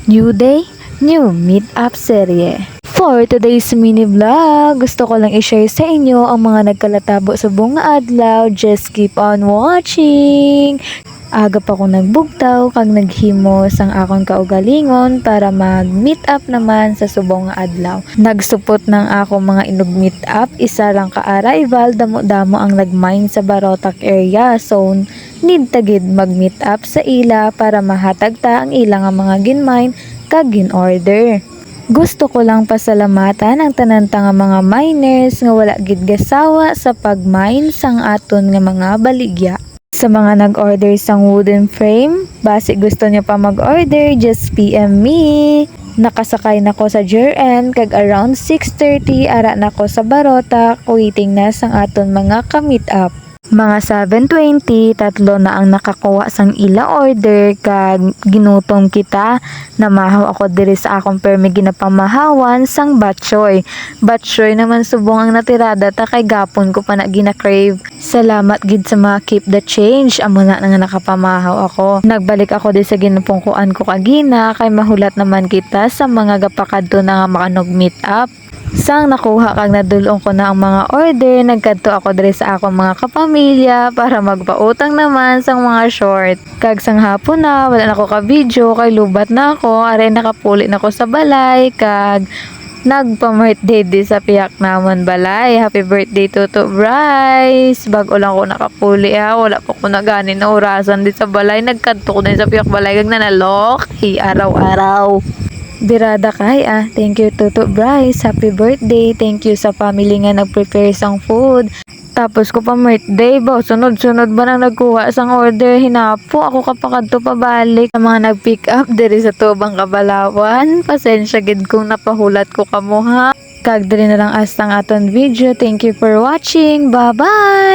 New day, new meet-up serye. For today's mini vlog, gusto ko lang i-share sa inyo ang mga nagkalatabo sa buong adlaw. Just keep on watching! Aga pa ko nagbugtaw kag naghimo sang akong kaugalingon para mag-meet up naman sa subong nga adlaw. Nagsupot ng akong mga inog-meet up, isa lang ka-arrival, damo-damo ang nagmine sa Barotac area. So, need tagid mag-meet up sa ila para mahatag ta ang ilang nga mga ginmine kag gin-order. Gusto ko lang pasalamatan ang tanan nga mga miners nga wala gid gasawa sa pag-mine sang aton nga mga baligya. Sa mga nag-order sang wooden frame, base gusto nyo pa mag-order, just PM me. Nakasakay na ko sa JRN kag around 6:30 ara na ko sa Barotac, waiting na sang aton mga ka-meet up. Mga 7:20, tatlo na ang nakakuha sang ila order kag ginutom kita. Namahaw ako diri sa akong permi ginapamahawan sang batchoy. Batchoy naman subong ang natirada ta kay gapon ko pa na gina-crave. Salamat gid sa mga keep the change. Amo na nga nakapamahaw ako. Nagbalik ako di sa ginapungkuan ko kagina kay mahulat naman kita sa mga gapakadto na nga makanog meet up. Sang nakuha kag nadulong ko na ang mga order, nagkadto ako diri sa akong mga kapamilya para magpautang naman sang mga short. Kag sang hapon na, wala na ko ka video kay lubat na ako, are nakapuli na ko sa balay kag nagpa-birthday di sa piyak namon balay. Happy birthday Toto Bryce. Bago lang ko nakapuli wala pa ko na gani na orasan di sa balay. Nagkadto ko din sa piyak balay kag nanalok. Araw-araw. Birada kay Thank you Toto Bryce. Happy birthday. Thank you sa family nga nag-prepare sang food. Tapos ko pa birthday ba? Sunod-sunod ba nang nagkuha sang order? Hinapo ako kapakadto pabalik. Sa mga nag-pick up diri sa Tubang Kabalawan. Pasensya gid kung napahulat ko kamo ha. Kag diri na lang astang aton video. Thank you for watching. Bye-bye!